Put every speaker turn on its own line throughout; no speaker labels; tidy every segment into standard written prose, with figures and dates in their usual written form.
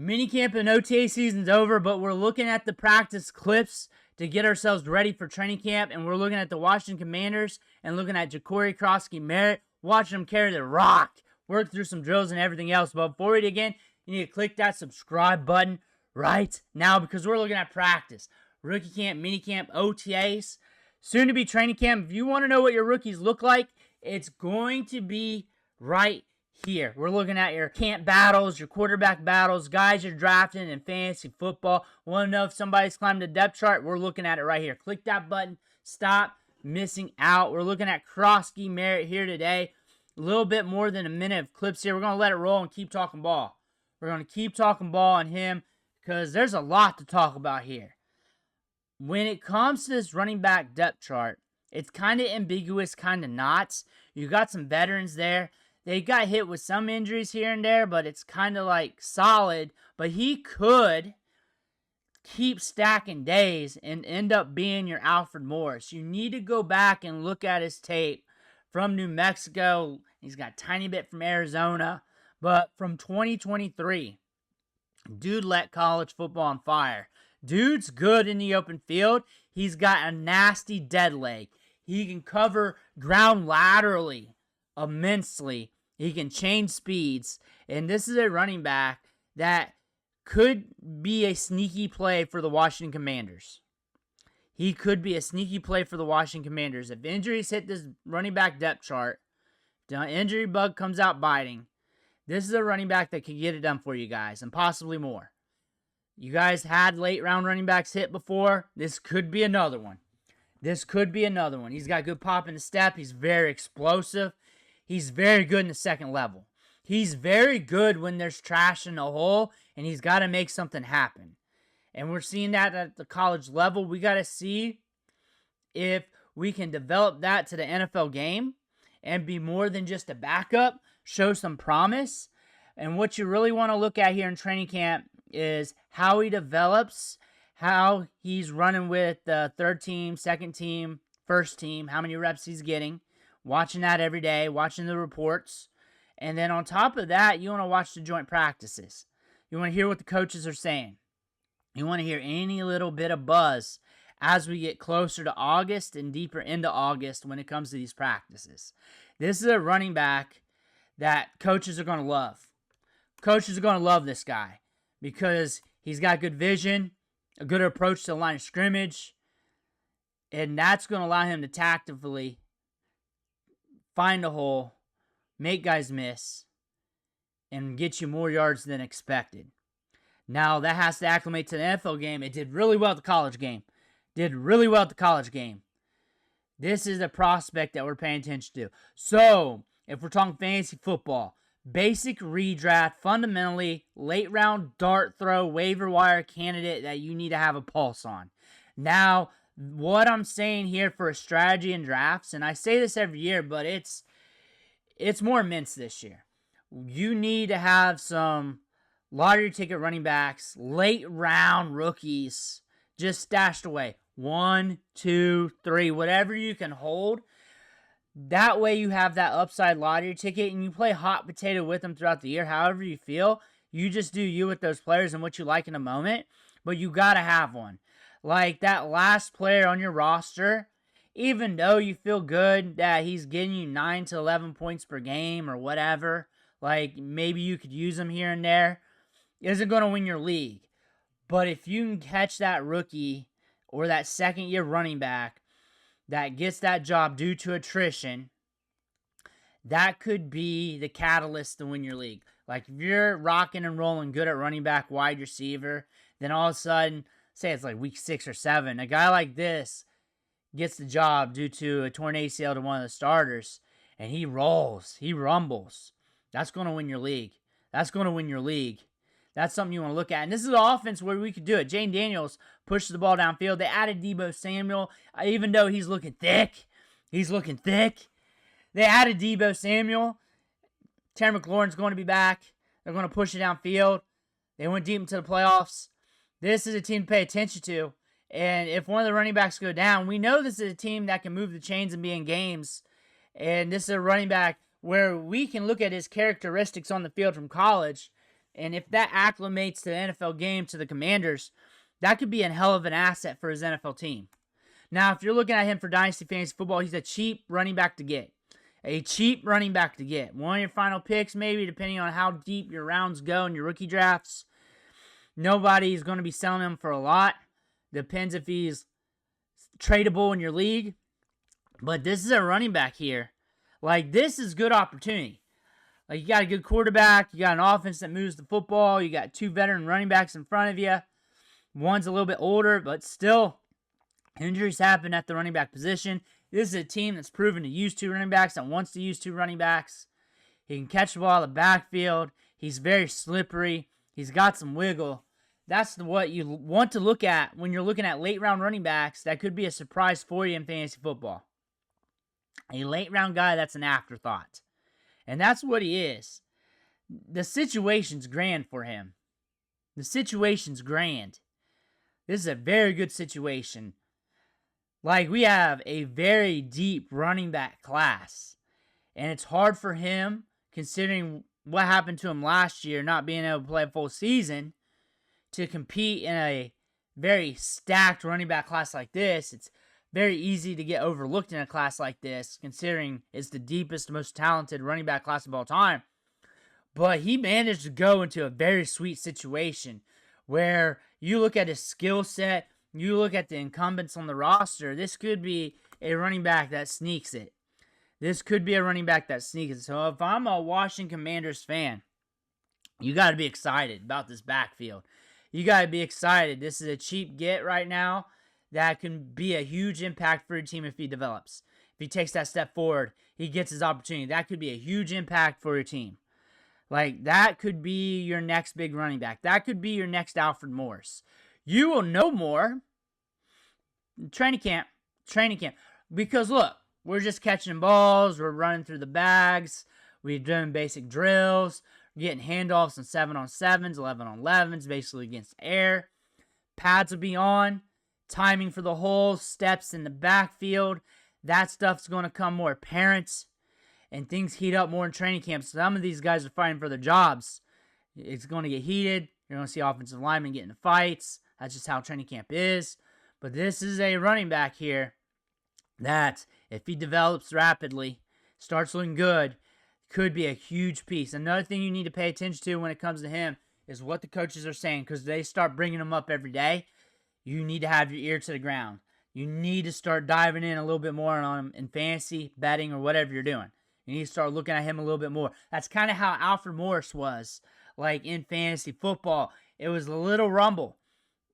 Minicamp and OTA season's over, but we're looking at the practice clips to get ourselves ready for training camp, and we're looking at the Washington Commanders and looking at Jacory Croskey-Merritt, watching them carry the rock, work through some drills and everything else. But before we begin, you need to click that subscribe button right now because we're looking at practice, rookie camp, minicamp, OTAs, soon to be training camp. If you want to know what your rookies look like, it's going to be right here. We're looking at your camp battles, your quarterback battles, guys you're drafting in fantasy football. Want to know if somebody's climbed the depth chart? We're looking at it right here. Click that button. Stop missing out. We're looking at Kroski-Merritt here today. A little bit more than a minute of clips here. We're going to let it roll and keep talking ball. We're going to keep talking ball on him because there's a lot to talk about here. When it comes to this running back depth chart, it's kind of ambiguous, kind of not. You got some veterans there. They got hit with some injuries here and there, but it's kind of like solid. But he could keep stacking days and end up being your Alfred Morris. You need to go back and look at his tape from New Mexico. He's got a tiny bit from Arizona. But from 2023, dude let college football on fire. Dude's good in the open field. He's got a nasty dead leg. He can cover ground laterally immensely. He can change speeds. And this is a running back that could be a sneaky play for the Washington Commanders. He could be a sneaky play for the Washington Commanders. If injuries hit this running back depth chart, the injury bug comes out biting, this is a running back that could get it done for you guys and possibly more. You guys had late round running backs hit before. This could be another one. This could be another one. He's got good pop in the step. He's very explosive. He's very good in the second level. He's very good when there's trash in the hole, and he's got to make something happen. And we're seeing that at the college level. We got to see if we can develop that to the NFL game and be more than just a backup, show some promise. And what you really want to look at here in training camp is how he develops, how he's running with the third team, second team, first team, how many reps he's getting. Watching that every day, watching the reports. And then on top of that, you want to watch the joint practices. You want to hear what the coaches are saying. You want to hear any little bit of buzz as we get closer to August and deeper into August when it comes to these practices. This is a running back that coaches are going to love. Coaches are going to love this guy because he's got good vision, a good approach to the line of scrimmage, and that's going to allow him to tactically find a hole, make guys miss, and get you more yards than expected. Now, that has to acclimate to the NFL game. It did really well at the college game. This is a prospect that we're paying attention to. So, if we're talking fantasy football, basic redraft, fundamentally, late round dart throw, waiver wire candidate that you need to have a pulse on. Now, what I'm saying here for a strategy in drafts, and I say this every year, but it's more immense this year. You need to have some lottery ticket running backs, late round rookies, just stashed away. 1, 2, 3, whatever you can hold. That way you have that upside lottery ticket and you play hot potato with them throughout the year, however you feel. You just do you with those players and what you like in a moment, but you got to have one. Like that last player on your roster, even though you feel good that he's getting you 9 to 11 points per game or whatever, like maybe you could use him here and there, isn't going to win your league. But if you can catch that rookie or that second-year running back that gets that job due to attrition, that could be the catalyst to win your league. Like if you're rocking and rolling good at running back, wide receiver, then all of a sudden, say it's like week 6 or 7, a guy like this gets the job due to a torn ACL to one of the starters, and he rolls, he rumbles. That's going to win your league. That's something you want to look at. And this is an offense where we could do it. Jane Daniels pushes the ball downfield. They added Deebo Samuel, even though he's looking thick. They added Deebo Samuel. Terry McLaurin's going to be back. They're going to push it downfield. They went deep into the playoffs. This is a team to pay attention to. And if one of the running backs go down, we know this is a team that can move the chains and be in games. And this is a running back where we can look at his characteristics on the field from college And if that acclimates to the NFL game, to the Commanders, that could be a hell of an asset for his NFL team. Now, if you're looking at him for Dynasty Fantasy Football, he's a cheap running back to get. A cheap running back to get. One of your final picks, maybe, depending on how deep your rounds go in your rookie drafts. Nobody's going to be selling him for a lot. Depends if he's tradable in your league. But this is a running back here. Like, this is good opportunity. Like, you got a good quarterback. You got an offense that moves the football. You got 2 veteran running backs in front of you. One's a little bit older, but still, injuries happen at the running back position. This is a team that's proven to use 2 running backs, that wants to use 2 running backs. He can catch the ball out of the backfield. He's very slippery. He's got some wiggle. That's what you want to look at when you're looking at late-round running backs. That could be a surprise for you in fantasy football. A late-round guy that's an afterthought. And that's what he is. The situation's grand for him. The situation's grand. This is a very good situation. Like, we have a very deep running back class. And it's hard for him, considering what happened to him last year, not being able to play a full season, to compete in a very stacked running back class like this. It's very easy to get overlooked in a class like this, considering it's the deepest, most talented running back class of all time. But he managed to go into a very sweet situation where you look at his skill set, you look at the incumbents on the roster, this could be a running back that sneaks it. This could be a running back that sneaks it. So if I'm a Washington Commanders fan, you got to be excited about this backfield. You got to be excited. This is a cheap get right now that can be a huge impact for your team if he develops. If he takes that step forward, he gets his opportunity. That could be a huge impact for your team. Like, that could be your next big running back. That could be your next Alfred Morris. You will know more. Training camp. Because, look, we're just catching balls. We're running through the bags. We're doing basic drills. We're getting handoffs on 7-on-7s, 11-on-11s, basically against air. Pads will be on. Timing for the holes, steps in the backfield. That stuff's going to come more apparent. And things heat up more in training camp. Some of these guys are fighting for their jobs. It's going to get heated. You're going to see offensive linemen get into fights. That's just how training camp is. But this is a running back here that, if he develops rapidly, starts looking good, could be a huge piece. Another thing you need to pay attention to when it comes to him is what the coaches are saying, because they start bringing him up every day. You need to have your ear to the ground. You need to start diving in a little bit more on him in fantasy, betting, or whatever you're doing. You need to start looking at him a little bit more. That's kind of how Alfred Morris was, like, in fantasy football. It was a little rumble.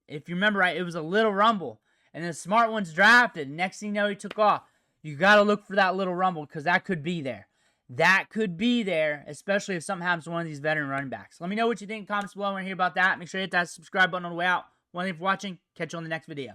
If you remember right, it was a little rumble. And then the smart ones drafted. Next thing you know, he took off. You got to look for that little rumble, because that could be there. That could be there, especially if something happens to one of these veteran running backs. Let me know what you think in the comments below. I want to hear about that. Make sure you hit that subscribe button on the way out. Thank you for watching. Catch you on the next video.